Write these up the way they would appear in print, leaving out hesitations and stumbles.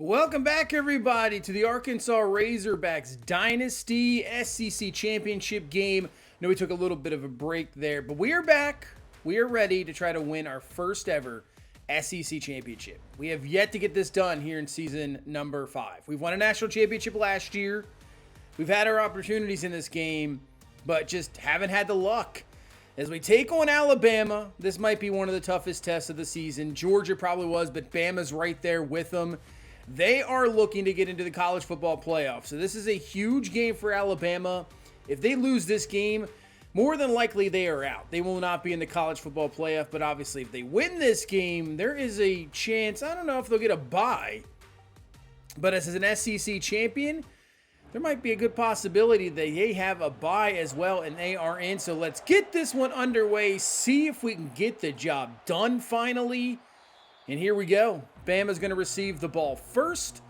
Welcome back, everybody, to the Arkansas Razorbacks Dynasty SEC Championship game. I know we took a little bit of a break there, but we are back. We are ready to try to win our first ever SEC Championship. We have yet to get this done here in season number 5. We've won a national championship last year. We've had our opportunities in this game, but just haven't had the luck. As we take on Alabama, this might be one of the toughest tests of the season. Georgia probably was, but Bama's right there with them. They are looking to get into the college football playoff. So this is a huge game for Alabama. If they lose this game, more than likely they are out. They will not be in the college football playoff, but obviously if they win this game, there is a chance. I don't know if they'll get a bye, but as an SEC champion, there might be a good possibility that they have a bye as well, and they are in. So let's get this one underway, see if we can get the job done finally. And here we go. Bama's going to receive the ball first.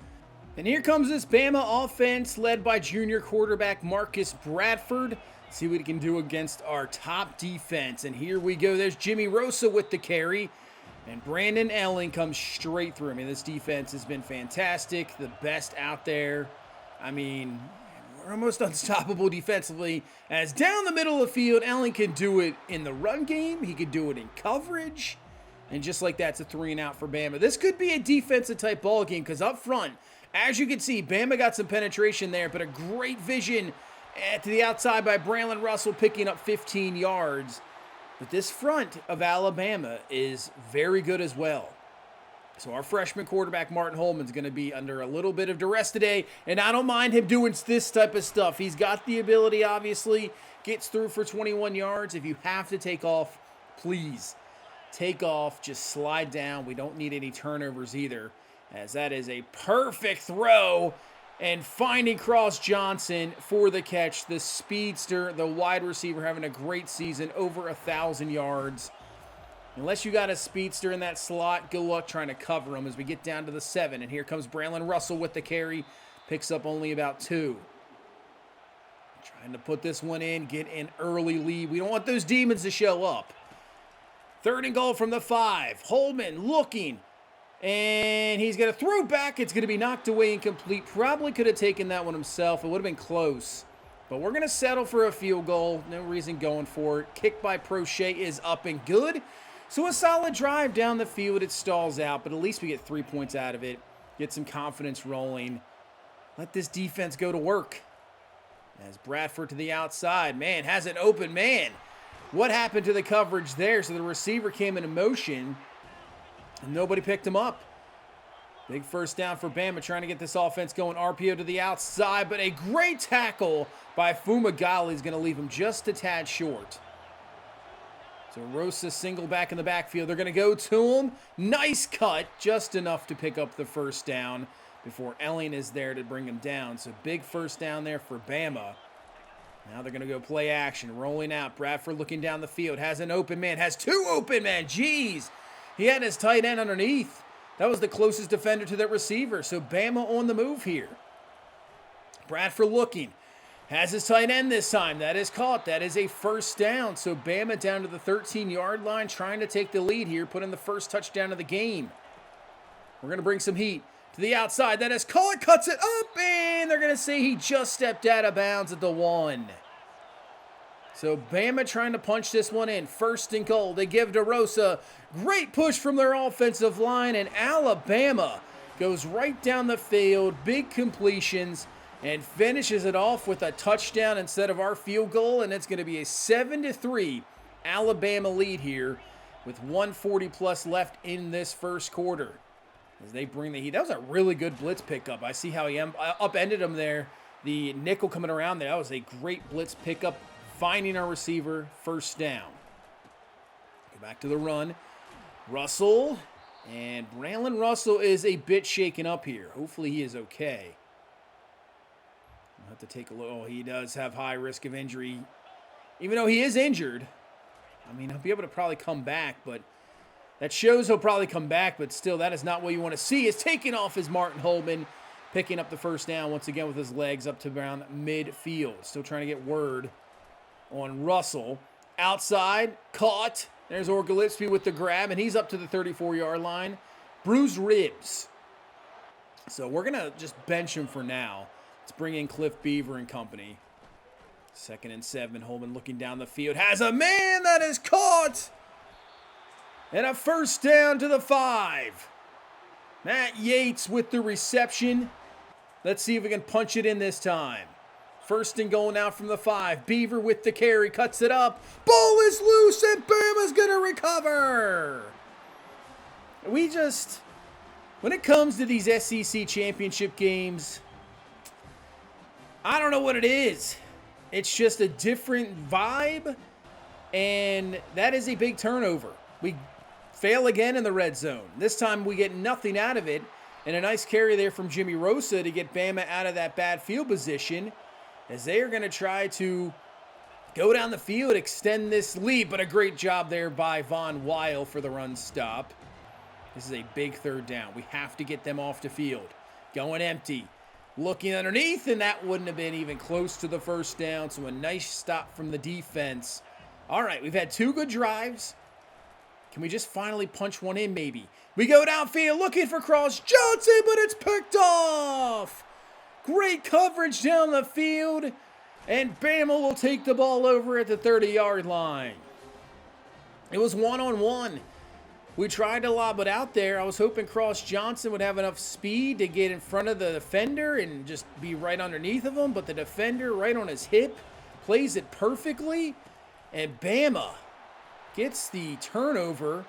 And here comes this Bama offense led by junior quarterback Marcus Bradford. See what he can do against our top defense. And here we go. There's Jimmy Rosa with the carry. And Brandon Elling comes straight through. I mean, this defense has been fantastic. The best out there. I mean, we're almost unstoppable defensively. As down the middle of the field, Elling can do it in the run game. He can do it in coverage. And just like that, it's a 3-and-out for Bama. This could be a defensive-type ball game because up front, as you can see, Bama got some penetration there, but a great vision to the outside by Braylon Russell picking up 15 yards. But this front of Alabama is very good as well. So our freshman quarterback, Martin Holman's going to be under a little bit of duress today, and I don't mind him doing this type of stuff. He's got the ability, obviously, gets through for 21 yards. If you have to take off, please take off, just slide down. We don't need any turnovers either, as that is a perfect throw. And finding Cross Johnson for the catch. The speedster, the wide receiver, having a great season, over 1,000 yards. Unless you got a speedster in that slot, good luck trying to cover him as we get down to the 7. And here comes Braylon Russell with the carry. Picks up only about 2. Trying to put this one in, get an early lead. We don't want those demons to show up. 3rd and goal from the 5. Holman looking, and he's going to throw back. It's going to be knocked away incomplete. Probably could have taken that one himself. It would have been close. But we're going to settle for a field goal. No reason going for it. Kick by Prochet is up and good. So a solid drive down the field. It stalls out, but at least we get 3 points out of it. Get some confidence rolling. Let this defense go to work. As Bradford to the outside. Man, has an open man. What happened to the coverage there? So the receiver came in motion, and nobody picked him up. Big first down for Bama, trying to get this offense going. RPO to the outside, but a great tackle by Fumagalli is going to leave him just a tad short. So Rosa single back in the backfield. They're going to go to him. Nice cut, just enough to pick up the first down before Elling is there to bring him down. So big first down there for Bama. Now they're going to go play action, rolling out. Bradford looking down the field, has an open man, has 2 open men. Jeez, he had his tight end underneath. That was the closest defender to that receiver. So Bama on the move here. Bradford looking, has his tight end this time. That is caught. That is a first down. So Bama down to the 13-yard line, trying to take the lead here, put in the first touchdown of the game. We're going to bring some heat. To the outside, that is caught, cuts it up, and they're going to say he just stepped out of bounds at the 1. So Bama trying to punch this one in. 1st and goal. They give to Rosa. Great push from their offensive line, and Alabama goes right down the field. Big completions, and finishes it off with a touchdown instead of our field goal, and it's going to be a 7-3 Alabama lead here with 1:40+ left in this first quarter. As they bring the heat. That was a really good blitz pickup. I see how he upended him there. The nickel coming around there. That was a great blitz pickup. Finding our receiver. First down. Go back to the run. Russell. And Braylon Russell is a bit shaken up here. Hopefully he is okay. I'll have to take a look. Oh, he does have high risk of injury. Even though he is injured. I mean, he'll be able to probably come back, but that shows he'll probably come back, but still, that is not what you want to see. Is taking off is Martin Holman, picking up the first down once again with his legs up to around midfield. Still trying to get word on Russell. Outside, caught. There's Orgolitsky with the grab, and he's up to the 34-yard line. Bruised ribs. So we're going to just bench him for now. Let's bring in Cliff Beaver and company. 2nd and 7. Holman looking down the field. Has a man that is caught. And a first down to the 5. Matt Yates with the reception. Let's see if we can punch it in this time. 1st and goal now from the 5. Beaver with the carry. Cuts it up. Ball is loose and Bama's going to recover. When it comes to these SEC championship games, I don't know what it is. It's just a different vibe, and that is a big turnover. We fail again in the red zone. This time we get nothing out of it, and a nice carry there from Jimmy Rosa to get Bama out of that bad field position, as they are going to try to go down the field, extend this lead, but a great job there by Von Weil for the run stop. This is a big 3rd down. We have to get them off the field. Going empty. Looking underneath, and that wouldn't have been even close to the 1st down, so a nice stop from the defense. All right, we've had 2 good drives. Can we just finally punch one in, maybe? We go downfield looking for Cross Johnson, but it's picked off. Great coverage down the field, and Bama will take the ball over at the 30-yard line. It was 1-on-1. We tried to lob it out there. I was hoping Cross Johnson would have enough speed to get in front of the defender and just be right underneath of him, but the defender right on his hip plays it perfectly, and Bama gets the turnover.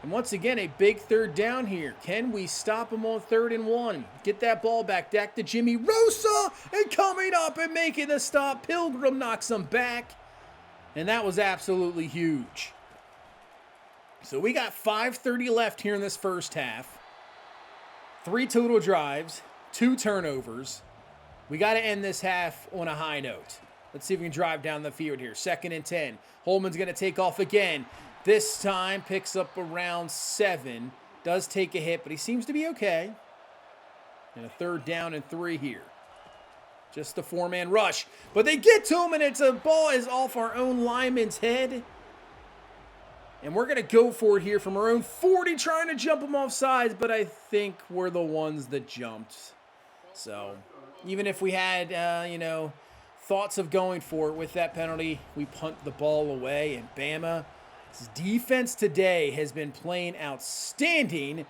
And once again, a big 3rd down here. Can we stop him on 3rd and 1? Get that ball back to Jimmy Rosa, and coming up and making the stop, Pilgrim knocks him back, and that was absolutely huge. So we got 5:30 left here in this first half. 3 total drives, 2 turnovers. We got to end this half on a high note. Let's see if we can drive down the field here. 2nd and 10. Holman's going to take off again. This time picks up around 7. Does take a hit, but he seems to be okay. And a 3rd down and 3 here. Just the 4-man rush. But they get to him, and a ball is off our own lineman's head. And we're going to go for it here from our own 40, trying to jump him off sides, but I think we're the ones that jumped. So even if we had, thoughts of going for it with that penalty, we punt the ball away. And Bama's defense today has been playing outstanding.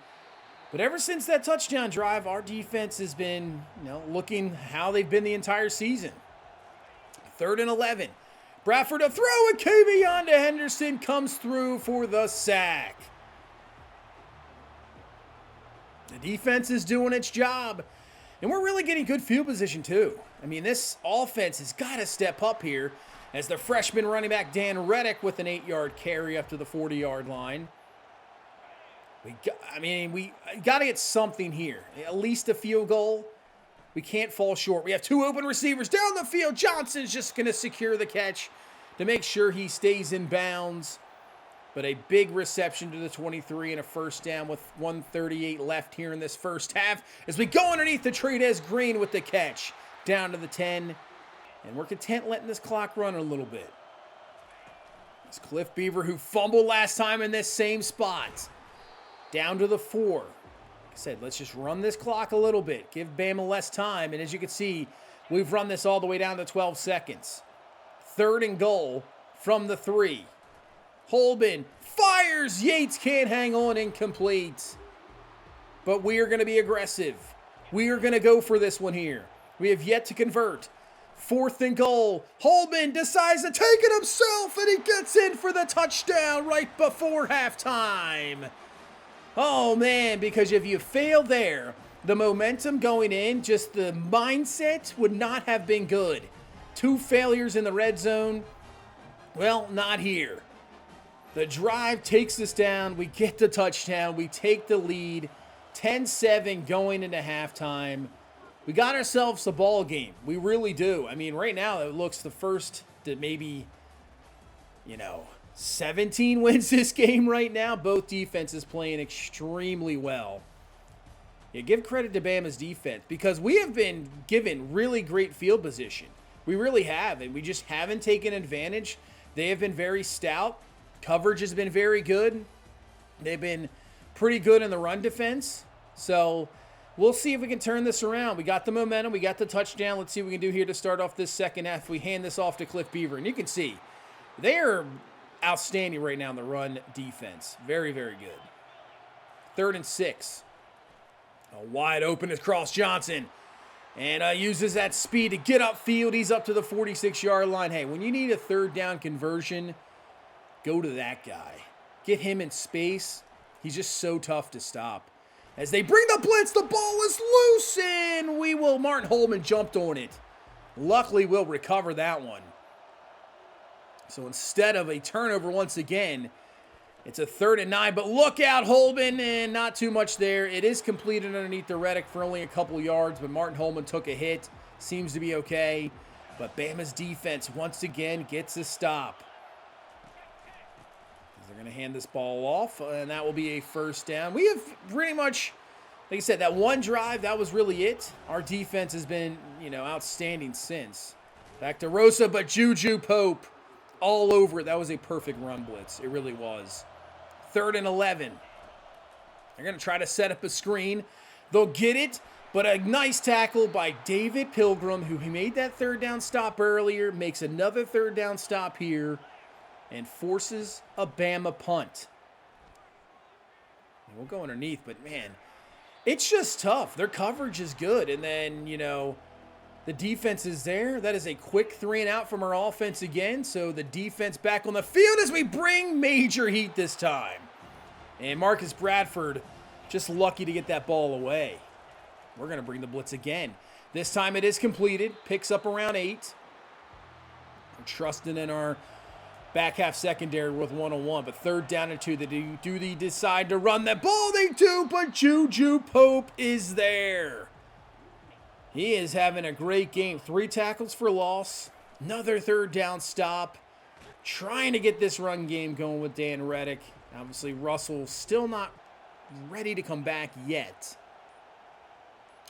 But ever since that touchdown drive, our defense has been, looking how they've been the entire season. 3rd and 11. Bradford a throw, and Kavion to Henderson comes through for the sack. The defense is doing its job, and we're really getting good field position too. I mean, this offense has got to step up here as the freshman running back Dan Reddick with an 8-yard carry up to the 40-yard line. We got to get something here, at least a field goal. We can't fall short. We have 2 open receivers down the field. Johnson's just going to secure the catch to make sure he stays in bounds. But a big reception to the 23 and a first down with 1:38 left here in this first half as we go underneath the Trades Green with the catch down to the 10. And we're content letting this clock run a little bit. It's Cliff Beaver, who fumbled last time in this same spot. Down to the 4. I said, let's just run this clock a little bit. Give Bama less time. And as you can see, we've run this all the way down to 12 seconds. 3rd and goal from the 3. Holman fires. Yates can't hang on, incomplete. But we are going to be aggressive. We are going to go for this one here. We have yet to convert. 4th and goal. Holman decides to take it himself, and he gets in for the touchdown right before halftime. Oh, man, because if you fail there, the momentum going in, just the mindset would not have been good. 2 failures in the red zone. Well, not here. The drive takes us down. We get the touchdown. We take the lead. 10-7 going into halftime. We got ourselves a ball game. We really do. I mean, right now, it looks the first to maybe, 17 wins this game right now. Both defenses playing extremely well. Yeah, give credit to Bama's defense because we have been given really great field position. We really have, and we just haven't taken advantage. They have been very stout. Coverage has been very good. They've been pretty good in the run defense. So we'll see if we can turn this around. We got the momentum. We got the touchdown. Let's see what we can do here to start off this second half. We hand this off to Cliff Beaver. And you can see they're outstanding right now in the run defense. Very, very good. 3rd and 6. A wide open is Cross Johnson. And uses that speed to get upfield. He's up to the 46-yard line. Hey, when you need a 3rd down conversion, go to that guy. Get him in space. He's just so tough to stop. As they bring the blitz, the ball is loose, and Martin Holman jumped on it. Luckily, we'll recover that one. So instead of a turnover once again, it's a 3rd and 9, but look out, Holman, and not too much there. It is completed underneath the Reddick for only a couple yards, but Martin Holman took a hit. Seems to be okay, but Bama's defense once again gets a stop. They're going to hand this ball off, and that will be a 1st down. We have pretty much, like I said, that one drive, that was really it. Our defense has been, outstanding since. Back to Rosa, but Juju Pope all over it. That was a perfect run blitz. It really was. 3rd and 11. They're going to try to set up a screen. They'll get it, but a nice tackle by David Pilgrim, who he made that 3rd down stop earlier, makes another 3rd down stop here, and forces a Bama punt. And we'll go underneath, but man, it's just tough. Their coverage is good, and then, the defense is there. That is a quick 3 and out from our offense again. So the defense back on the field as we bring major heat this time. And Marcus Bradford just lucky to get that ball away. We're going to bring the blitz again. This time it is completed. Picks up around 8. We're trusting in our back half secondary with 1-on-1. But 3rd down and 2. Do they decide to run that ball? They do, but Juju Pope is there. He is having a great game. 3 tackles for loss. Another 3rd down stop. Trying to get this run game going with Dan Reddick. Obviously, Russell still not ready to come back yet.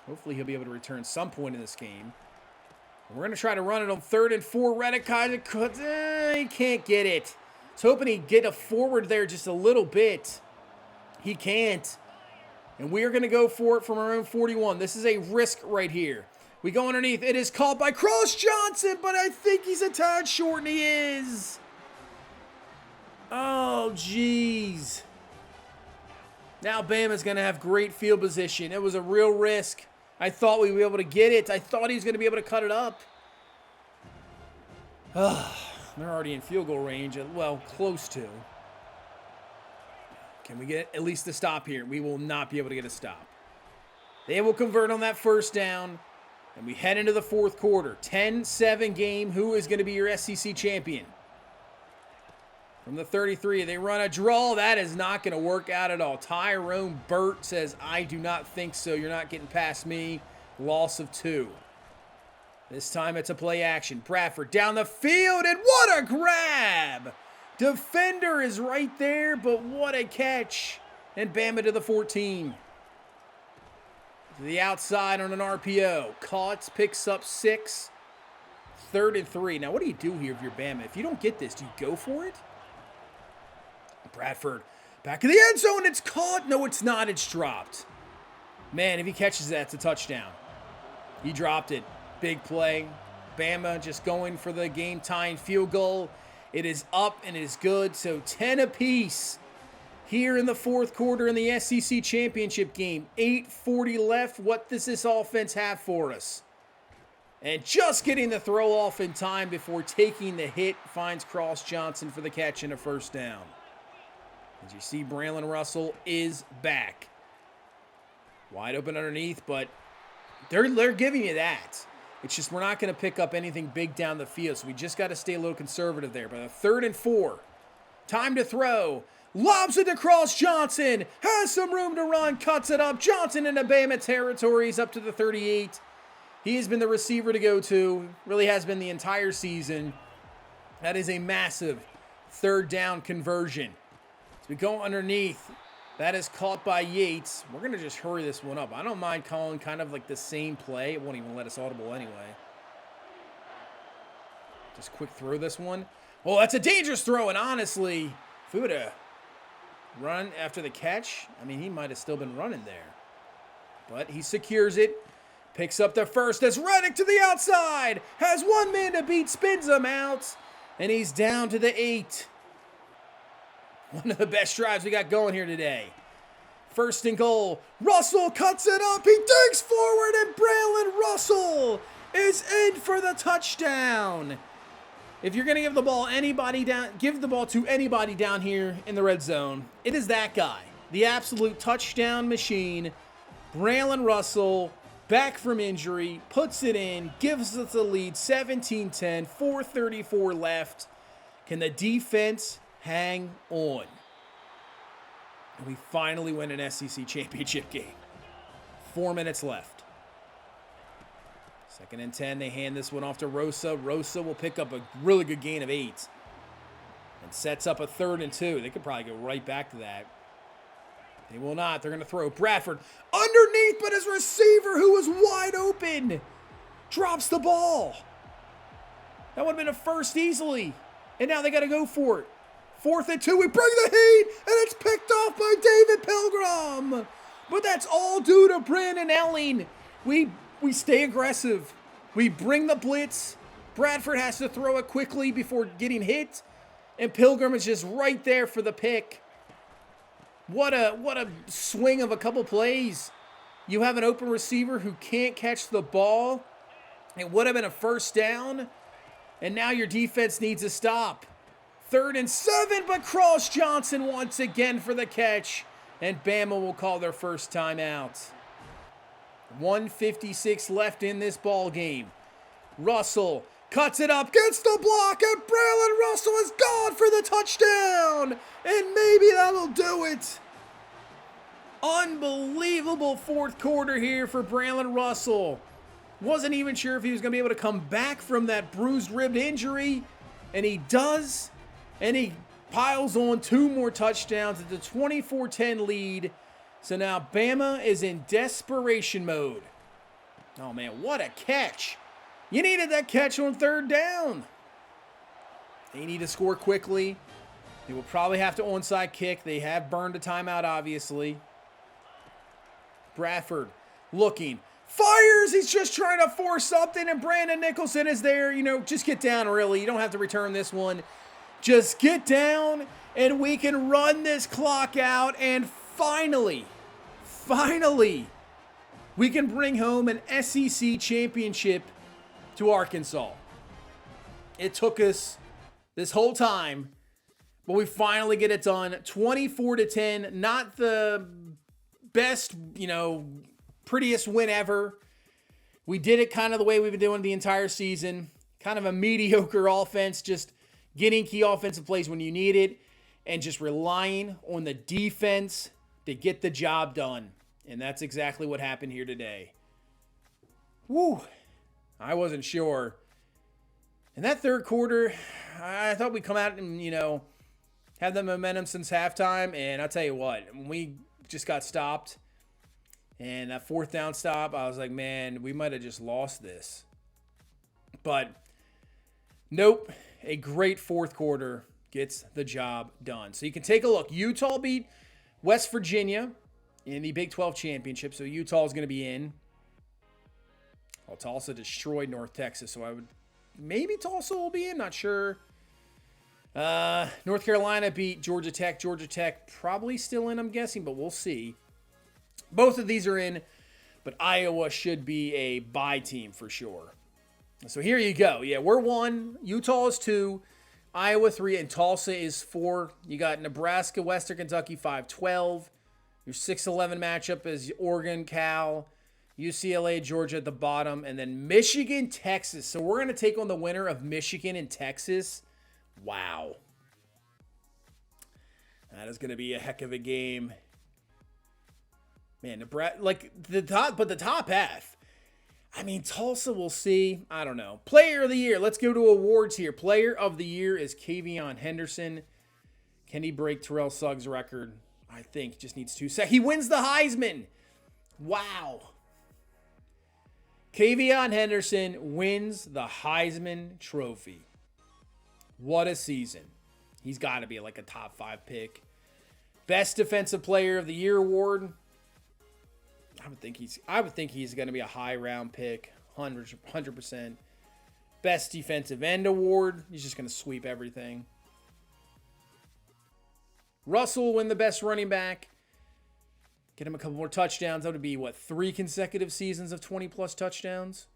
Hopefully, he'll be able to return some point in this game. We're going to try to run it on 3rd and 4. Reddick kind of cuts. He can't get it. I was hoping he'd get a forward there just a little bit. He can't. And we are going to go for it from our own 41. This is a risk right here. We go underneath. It is caught by Cross Johnson, but I think he's a tad short, and he is. Oh, jeez. Now Bama's going to have great field position. It was a real risk. I thought we'd be able to get it. I thought he was going to be able to cut it up. They're already in field goal range. Well, close to. Can we get at least a stop here? We will not be able to get a stop. They will convert on that 1st down. And we head into the 4th quarter. 10-7 game. Who is going to be your SEC champion? From the 33, they run a draw. That is not going to work out at all. Tyrone Burt says, I do not think so. You're not getting past me. Loss of 2. This time it's a play action. Bradford down the field, and what a grab! Defender is right there, but what a catch. And Bama to the 14. To the outside on an RPO. Caught, picks up 6. 3rd and 3. Now, what do you do here if you're Bama? If you don't get this, do you go for it? Bradford back in the end zone. It's caught. No, it's not. It's dropped. Man, if he catches that, it's a touchdown. He dropped it. Big play. Bama just going for the game-tying field goal. It is up and it is good. So 10 apiece here in the 4th quarter in the SEC championship game. 8:40 left. What does this offense have for us? And just getting the throw off in time before taking the hit finds Cross Johnson for the catch and a 1st down. As you see, Braylon Russell is back. Wide open underneath, but they're giving you that. It's just we're not going to pick up anything big down the field, so we just got to stay a little conservative there. But a 3rd and 4. Time to throw. Lobs it to Cross Johnson. Has some room to run. Cuts it up. Johnson into Bama territory. He's up to the 38. He has been the receiver to go to. Really has been the entire season. That is a massive 3rd down conversion. So we go underneath. That is caught by Yates. We're going to just hurry this one up. I don't mind calling kind of like the same play. It won't even let us audible anyway. Just quick throw this one. Oh, that's a dangerous throw. And honestly, if we would have run after the catch, I mean, he might have still been running there. But he secures it. Picks up the first as Reddick to the outside. Has one man to beat, spins him out. And he's down to the 8. One of the best drives we got going here today. First and goal. Russell cuts it up. He digs forward and Braylon Russell is in for the touchdown. If you're going to give the ball give the ball to anybody down here in the red zone, it is that guy. The absolute touchdown machine. Braylon Russell, back from injury, puts it in, gives us the lead, 17-10, 4:34 left. Can the defense hang on? And we finally win an SEC championship game. 4 minutes left. 2nd and 10, they hand this one off to Rosa. Rosa will pick up a really good gain of 8. And sets up a 3rd and 2. They could probably go right back to that. They will not. They're going to throw. Bradford underneath, but his receiver, who was wide open, drops the ball. That would have been a first easily. And now they got to go for it. 4th and 2. We bring the heat, and it's picked off by David Pilgrim. But that's all due to Brandon Elling. We stay aggressive. We bring the blitz. Bradford has to throw it quickly before getting hit. And Pilgrim is just right there for the pick. What a swing of a couple plays. You have an open receiver who can't catch the ball. It would have been a first down. And now your defense needs a stop. 3rd and 7, but Cross Johnson once again for the catch. And Bama will call their first timeout. 1:56 left in this ball game. Russell cuts it up, gets the block, and Braylon Russell is gone for the touchdown. And maybe that'll do it. Unbelievable 4th quarter here for Braylon Russell. Wasn't even sure if he was going to be able to come back from that bruised rib injury. And he does. And he piles on 2 more touchdowns at the 24-10 lead. So now Bama is in desperation mode. Oh, man, what a catch. You needed that catch on 3rd down. They need to score quickly. They will probably have to onside kick. They have burned a timeout, obviously. Bradford looking. Fires! He's just trying to force something, and Brandon Nicholson is there. You know, just get down, really. You don't have to return this one. Just get down, and we can run this clock out, and finally, we can bring home an SEC championship to Arkansas. It took us this whole time, but we finally get it done. 24-10, not the best, prettiest win ever. We did it kind of the way we've been doing the entire season. Kind of a mediocre offense, just getting key offensive plays when you need it, and just relying on the defense to get the job done. And that's exactly what happened here today. Woo! I wasn't sure. In that 3rd quarter, I thought we'd come out and, have the momentum since halftime. And I'll tell you what, when we just got stopped, and that 4th down stop, I was like, man, we might have just lost this. But nope, a great 4th quarter gets the job done. So you can take a look. Utah beat West Virginia in the Big 12 championship, so Utah is going to be in. Well, Tulsa destroyed North Texas, so maybe Tulsa will be in, not sure. North Carolina beat Georgia Tech. Georgia Tech probably still in, I'm guessing, but we'll see. Both of these are in, but Iowa should be a bye team for sure. So here you go. Yeah, we're 1. Utah is 2. Iowa 3, and Tulsa is 4. You got Nebraska, Western Kentucky 5-12. Your 6-11 matchup is Oregon, Cal, UCLA, Georgia at the bottom, and then Michigan, Texas. So we're going to take on the winner of Michigan and Texas. Wow. That is going to be a heck of a game. Man, Nebraska, the top half. I mean, Tulsa, we'll see. I don't know. Player of the year. Let's go to awards here. Player of the year is Kavion Henderson. Can he break Terrell Suggs' record? I think just needs 2 seconds. He wins the Heisman. Wow. Kavion Henderson wins the Heisman Trophy. What a season. He's got to be like a top 5 pick. Best Defensive Player of the Year award. I would think he's going to be a high round pick, 100%. Best defensive end award. He's just going to sweep everything. Russell will win the best running back. Get him a couple more touchdowns. That would be, what, 3 consecutive seasons of 20-plus touchdowns?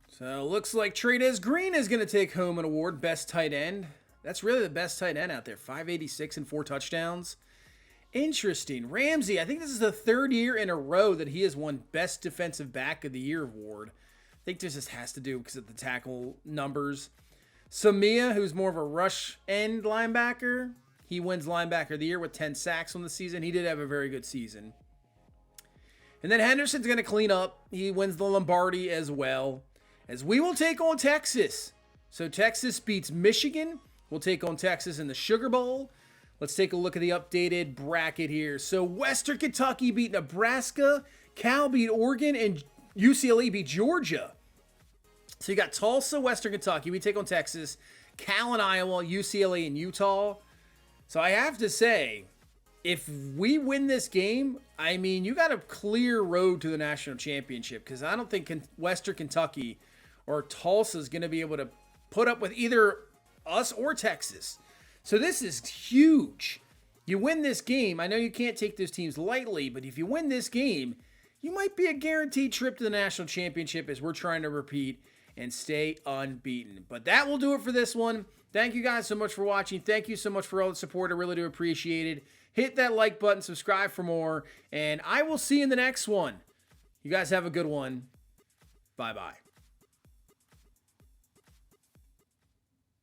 So, looks like Trey'Dez Green is going to take home an award, best tight end. That's really the best tight end out there, 586 and 4 touchdowns. Interesting. Ramsey, I think this is the 3rd year in a row that he has won Best Defensive Back of the Year award. I think this just has to do because of the tackle numbers. Samia, who's more of a rush end linebacker, he wins Linebacker of the Year with 10 sacks on the season. He did have a very good season. And then Henderson's going to clean up. He wins the Lombardi as well. As we will take on Texas. So Texas beats Michigan. We'll take on Texas in the Sugar Bowl. Let's take a look at the updated bracket here. So Western Kentucky beat Nebraska. Cal beat Oregon. And UCLA beat Georgia. So you got Tulsa, Western Kentucky. We take on Texas. Cal and Iowa. UCLA and Utah. So I have to say, if we win this game, I mean, you got a clear road to the national championship. Because I don't think Western Kentucky or Tulsa is going to be able to put up with either us or Texas. So this is huge. You win this game. I know you can't take those teams lightly, but if you win this game, you might be a guaranteed trip to the national championship as we're trying to repeat and stay unbeaten. But that will do it for this one. Thank you guys so much for watching. Thank you so much for all the support. I really do appreciate it. Hit that like button, subscribe for more, and I will see you in the next one. You guys have a good one. Bye-bye.